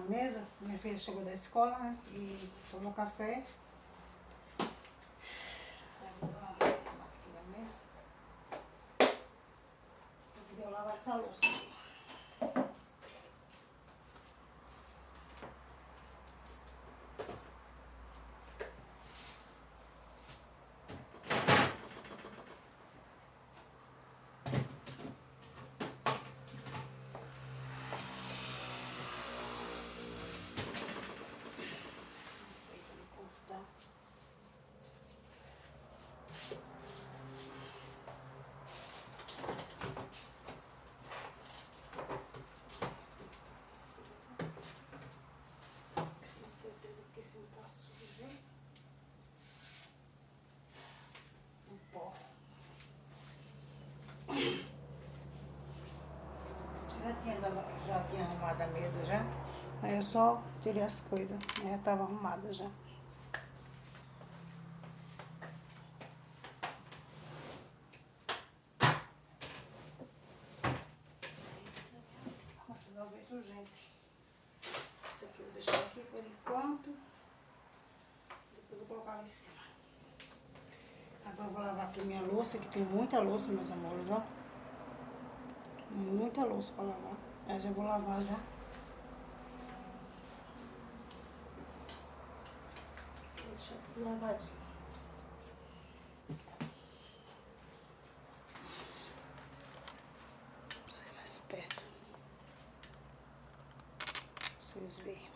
mesa. Minha filha chegou da escola, né? E tomou café. Vai botar aqui na mesa. Eu queria lavar essa louça aqui. Já tinha arrumado a mesa já. Aí eu só tirei as coisas, né? Já tava arrumada já. Nossa, gaveta urgente. Isso aqui eu vou deixar aqui por enquanto. Depois eu vou colocar lá em cima. Agora eu vou lavar aqui minha louça, que tem muita louça, meus amores, ó. Muita louça pra lavar. Aí já vou lavar já. Vou deixar tudo lavadinho. Vou fazer mais perto. Pra vocês verem.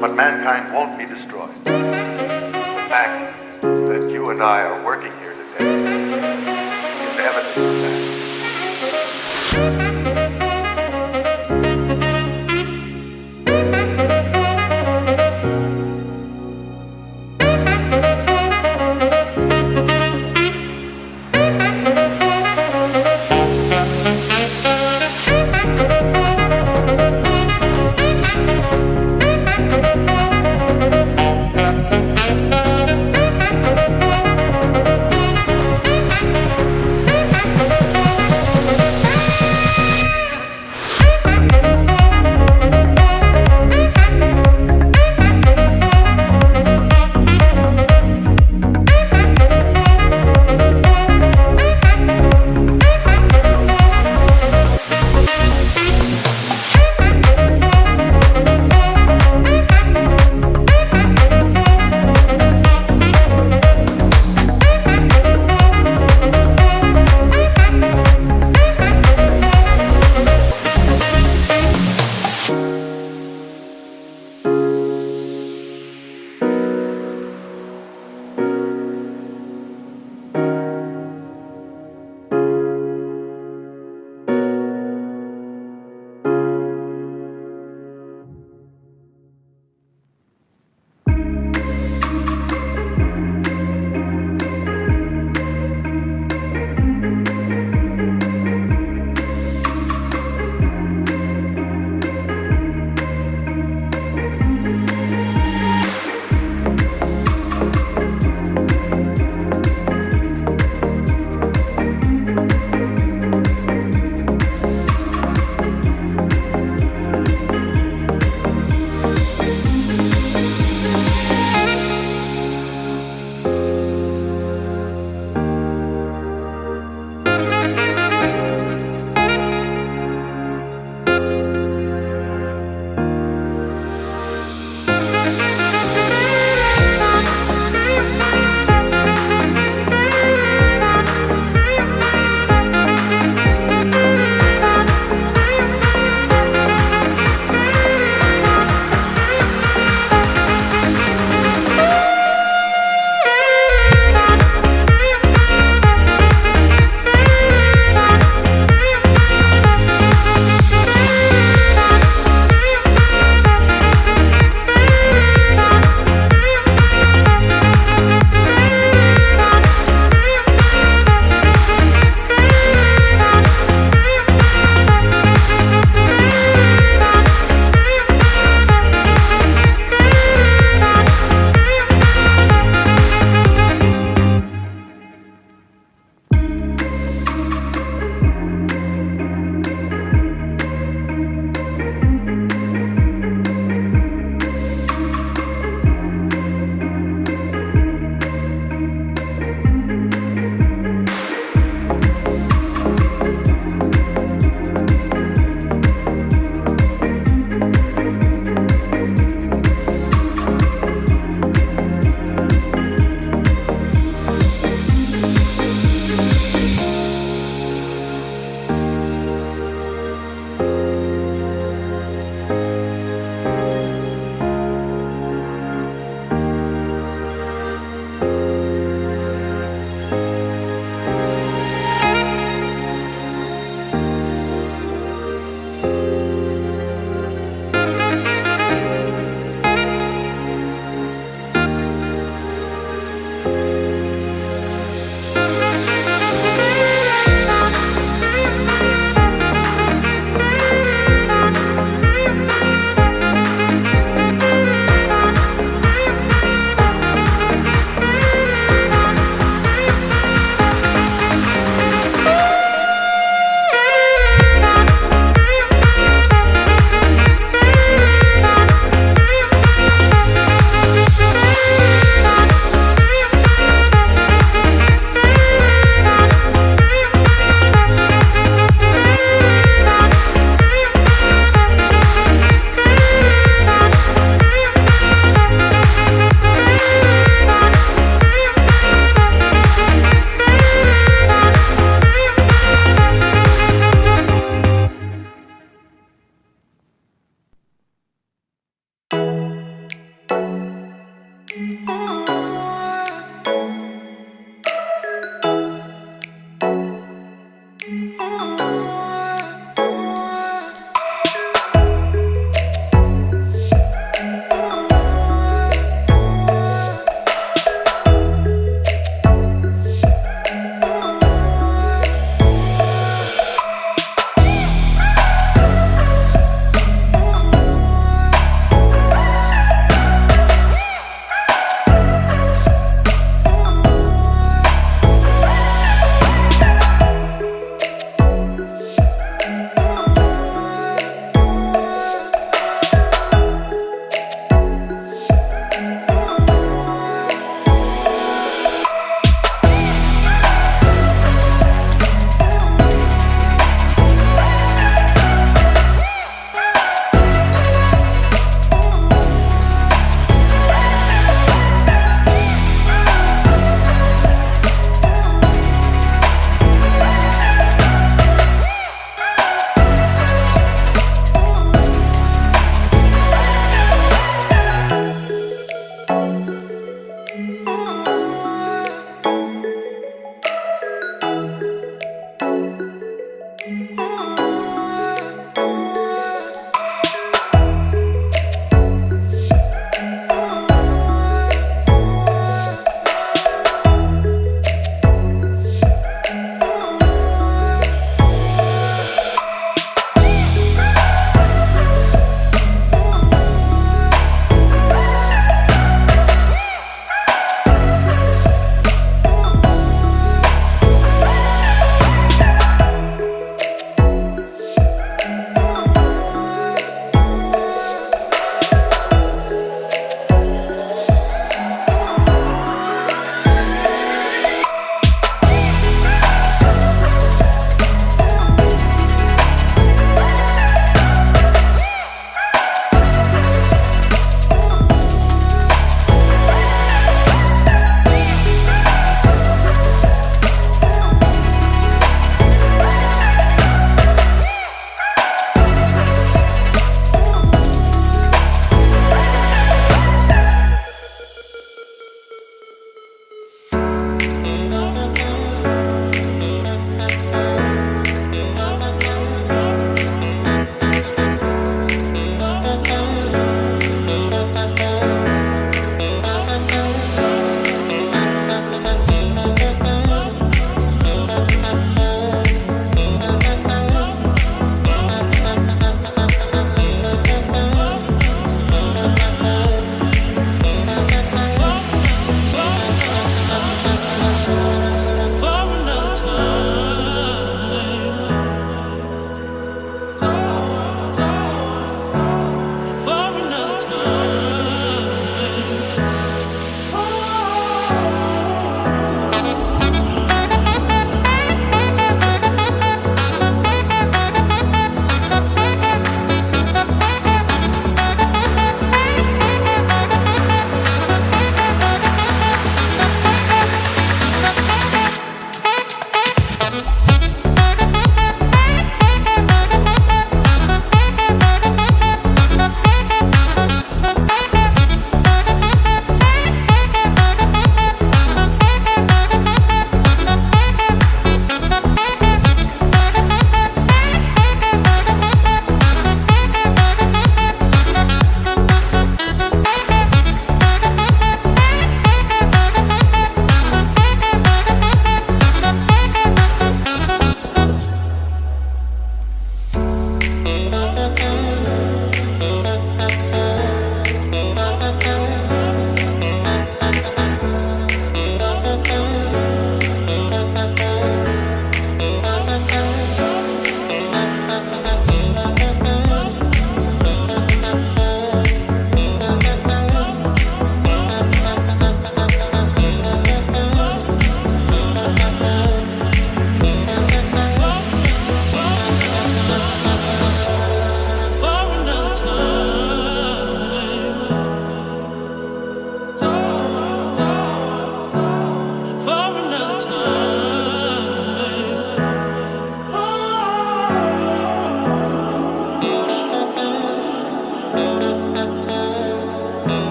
But mankind won't be destroyed. The fact that you and I are working here today is evidence of that.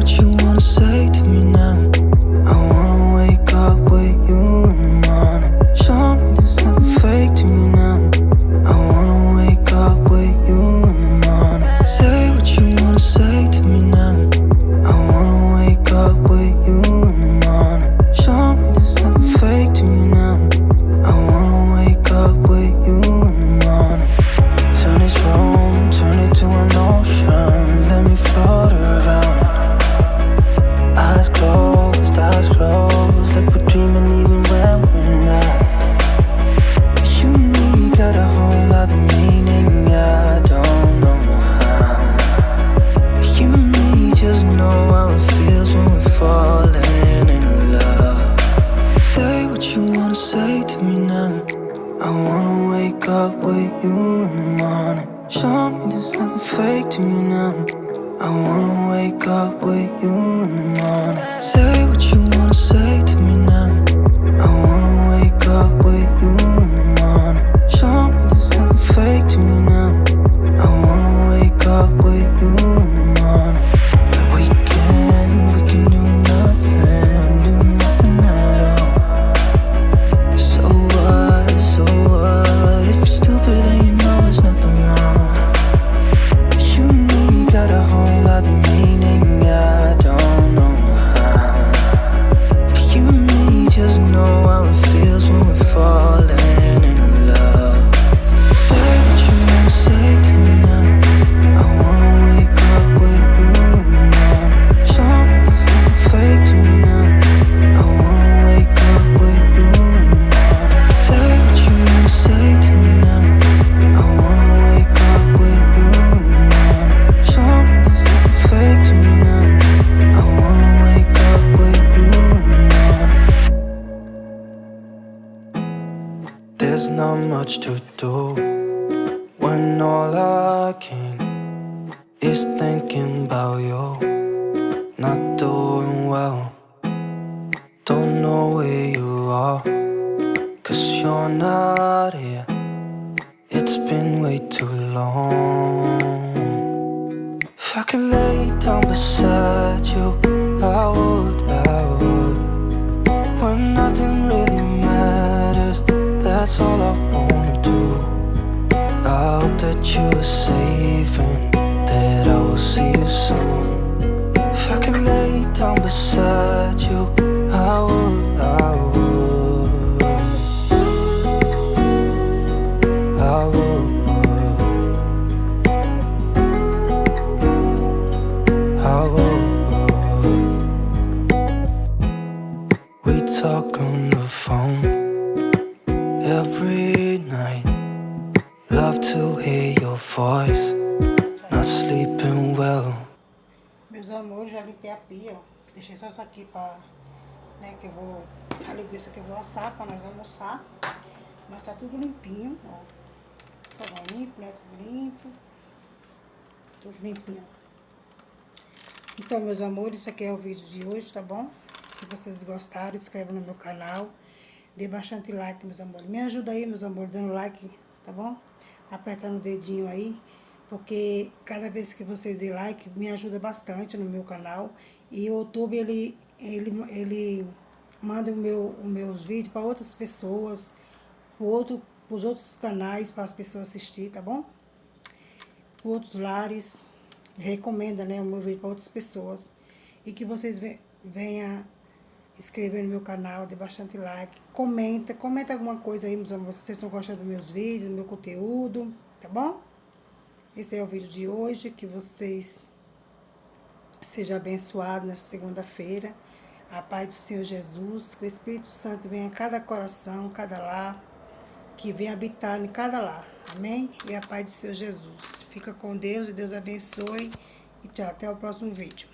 what you wanna say to me now. I wanna wake up with you in the morning. Show me there's nothing fake to me now. I wanna wake up with you in the morning. Say what you wanna say to me now. I wanna wake up with you in the morning. Show me there's nothing fake to me now. I wanna wake up with you in the morning. Turn this room, turn it to an ocean. Let me float around. Eyes closed, like we're dreaming even when we're not. You and me got a whole other meaning, I don't know how. You and me just know how it feels when we're falling in love. Say what you wanna say to me now. I wanna wake up with you in the morning. Show me there's nothing fake to me now. I wanna wake up with you in the morning. Say what you wanna say to me now. I wanna wake up with you in the morning. Show me there's nothing fake to me now. I wanna wake up with you in the morning. We can do nothing at all. So what, if you're stupid then you know there's nothing wrong. You and me got a whole other meaning, I don't know how. You and me just know how it feels when we're falling in love. Say what you wanna say to me now. I wanna wake up with you in the morning. Show me there's nothing fake to me now. I wanna wake up with you in the morning. Say what you wanna say to me now. I wanna wake up with you in the morning. Show me there's nothing fake to me now. I wanna wake up with you in the morning. There's not much to do when all I can is thinking about you. Not doing well, don't know where you are, 'cause you're not here. It's been way too long. If I could lay down beside you, I would. When nothing really matters, that's all I wanna do. I hope that you are safe and that I will see you soon. If I could lay down beside you, I would. We talk on the phone every night. Love to hear your voice. Not sleeping well. Meus amores, já limpei a pia, ó. Deixei só isso aqui pra, né, que eu vou, a linguiça que eu vou assar pra nós almoçar. Mas tá tudo limpinho, ó. Fogão limpo, né, tudo limpo. Tudo limpinho. Então, meus amores, isso aqui é o vídeo de hoje, tá bom? Se vocês gostaram, inscreva no meu canal. Dê bastante like, meus amores. Me ajuda aí, meus amores, dando like, tá bom? Apertando o dedinho aí. Porque cada vez que vocês dêem like, me ajuda bastante no meu canal. E o YouTube, ele manda os meus vídeos para outras pessoas, para os outros canais, para as pessoas assistir, tá bom? Para outros lares. Recomenda, né, o meu vídeo para outras pessoas. E que vocês venham inscrever no meu canal, dê bastante like. Comenta alguma coisa aí, meus amores, se vocês estão gostando dos meus vídeos, do meu conteúdo, tá bom? Esse é o vídeo de hoje, que vocês sejam abençoados nesta segunda-feira. A paz do Senhor Jesus, que o Espírito Santo venha a cada coração, cada lar, que venha habitar em cada lar. Amém? E a paz do Senhor Jesus. Fica com Deus e Deus abençoe. E tchau, até o próximo vídeo.